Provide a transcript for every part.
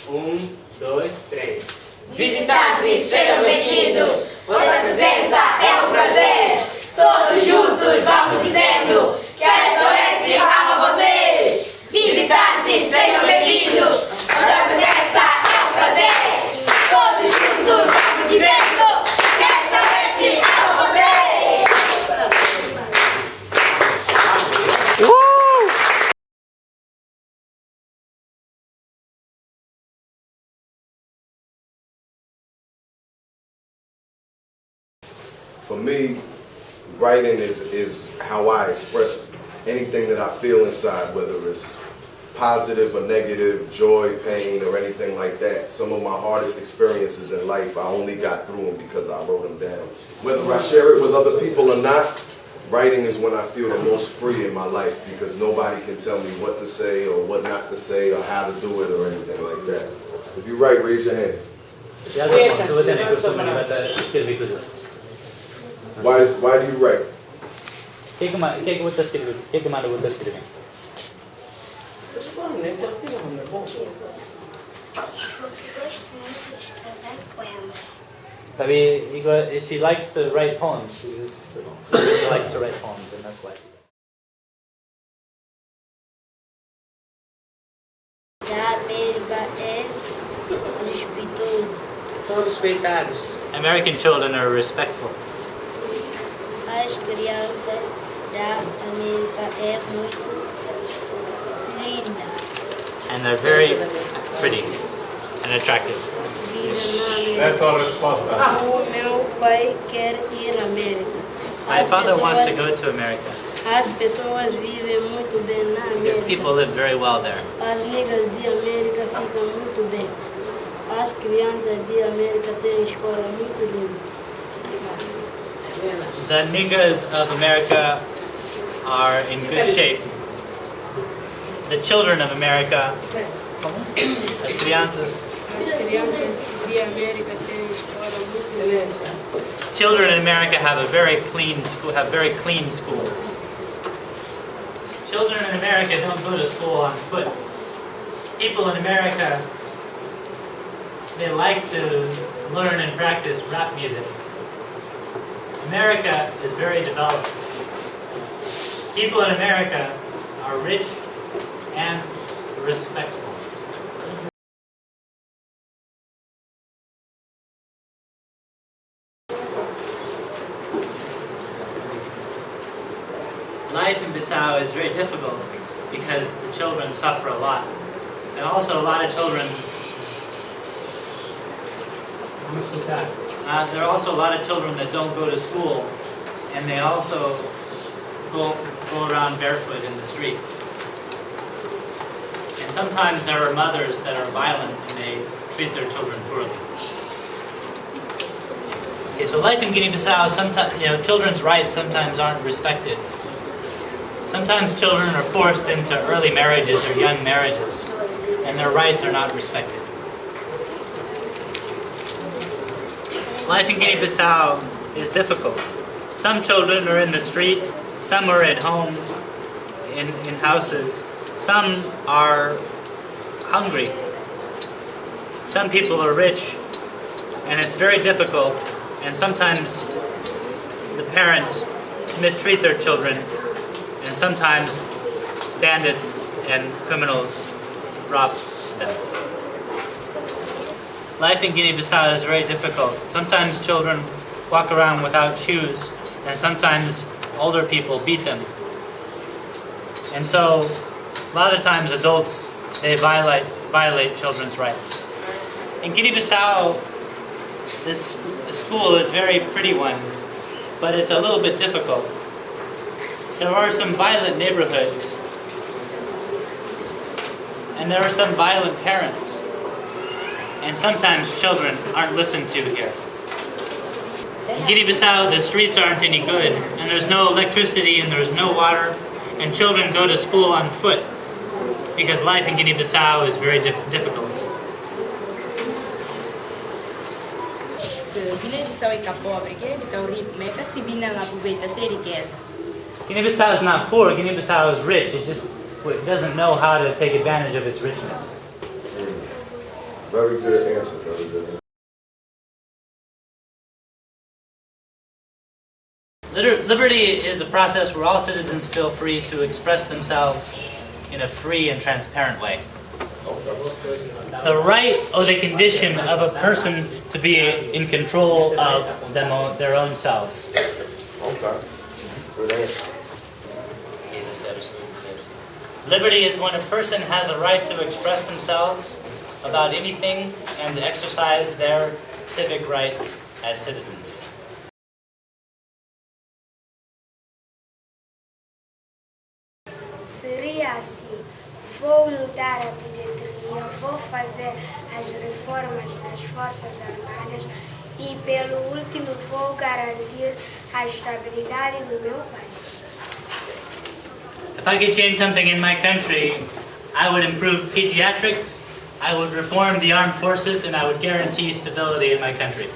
dois, três. Visitantes, sejam bem-vindos! Vossa presença é um prazer! Todos juntos vamos dizendo que a SOS ama vocês! Visitantes, sejam bem-vindos! Vossa presença é um prazer! Todos juntos vamos dizendo que a SOS ama vocês! For me, writing is how I express anything that I feel inside, whether it's positive or negative, joy, pain, or anything like that. Some of my hardest experiences in life, I only got through them because I wrote them down. Whether I share it with other people or not, writing is when I feel the most free in my life because nobody can tell me what to say or what not to say or how to do it or anything like that. If you write, raise your hand. Why do you write? She likes to write poems. She really likes to write poems, and that's why. Da América é respeitoso. São respeitados. American children are respectful. As crianças da América é muito linda. And they're very pretty and attractive. Essa é a resposta. O meu pai quer ir à América. My father wants to go to America. As pessoas vivem muito bem na Because América. people live very well there. As niggas de América ficam muito bem. As crianças de América têm escola muito linda. The niggas of America are in good shape. The children of America, as crianças, As crianças de América têm escola muito linda. children in America have very clean schools. Children in America don't go to school on foot. People in America, they like to learn and practice rap music. America is very developed. People in America are rich and respectful. Life in Bissau is very difficult because the children suffer a lot. And also a lot of children, there are also a lot of children that don't go to school, and they also go around barefoot in the street. And sometimes there are mothers that are violent and they treat their children poorly. Okay, so life in Guinea-Bissau, sometimes, children's rights sometimes aren't respected. Sometimes children are forced into early marriages or young marriages, and their rights are not respected. Life in Guinea-Bissau is difficult. Some children are in the street, some are at home in houses, some are hungry. Some people are rich, and it's very difficult, and sometimes the parents mistreat their children, and sometimes bandits and criminals rob them. Life in Guinea-Bissau is very difficult. Sometimes children walk around without shoes, and sometimes older people beat them. And so, a lot of times adults, they violate children's rights. In Guinea-Bissau, this school is a very pretty one, but it's a little bit difficult. There are some violent neighborhoods, and there are some violent parents, and sometimes children aren't listened to here. In Guinea-Bissau, the streets aren't any good, and there's no electricity and there's no water, and children go to school on foot because life in Guinea-Bissau is very difficult. Guiné-Bissau é pobre, Guiné-Bissau rico, mas é que não aproveita essa riqueza. Guinea-Bissau is not poor, Guinea-Bissau is rich. It doesn't know how to take advantage of its richness. Very good answer, very good answer. Liberty is a process where all citizens feel free to express themselves in a free and transparent way. The right or the condition of a person to be in control of their own selves. Okay. Good answer. Liberty is when a person has a right to express themselves about anything and to exercise their civic rights as citizens. Seria assim: vou mudar a bilheteria, vou fazer as reformas nas Forças Armadas e, pelo último, vou garantir a estabilidade no meu país. If I could change something in my country, I would improve pediatrics, I would reform the armed forces, and I would guarantee stability in my country.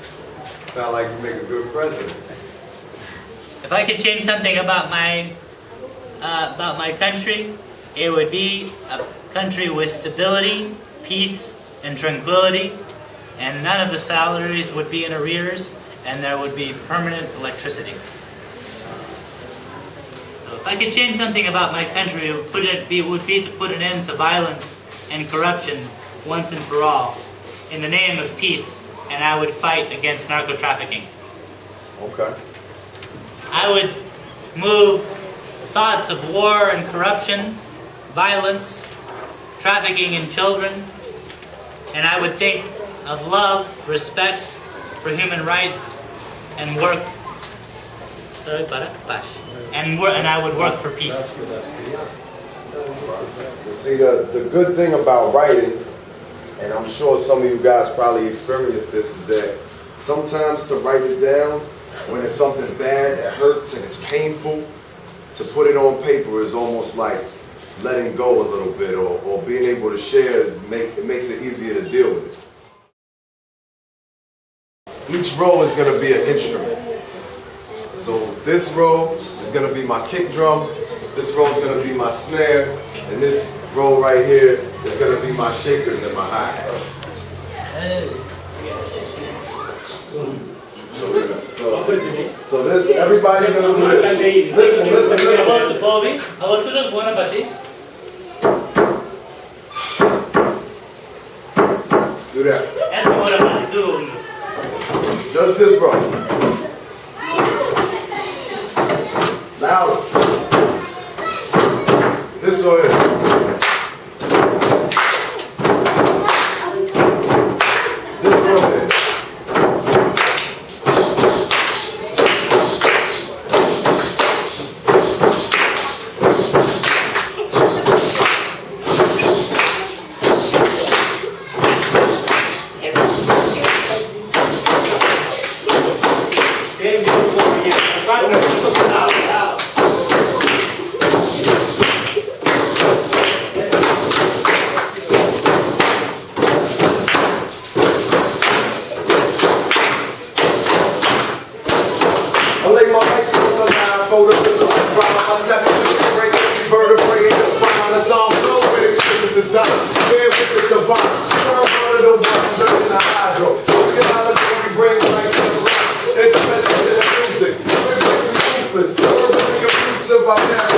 Sound like you make a good president. If I could change something about my country, it would be a country with stability, peace, and tranquility, and none of the salaries would be in arrears, and there would be permanent electricity. So if I could change something about my country, it would be to put an end to violence and corruption once and for all, in the name of peace, and I would fight against narco-trafficking. Okay. I would move thoughts of war and corruption, violence, trafficking in children, and I would think of love, respect for human rights, and work. And I would work for peace. You see, the good thing about writing, and I'm sure some of you guys probably experienced this, is that sometimes to write it down when it's something bad that hurts and it's painful, to put it on paper is almost like letting go a little bit, or being able to share. It makes it easier to deal with it. Each row is going to be an instrument. So this row is going to be my kick drum, this row is going to be my snare, and this row right here is going to be my shakers and my hi-hats. So this, everybody's going to do this. Listen. Do that. Just this row. Louder. This row here. This row here. It's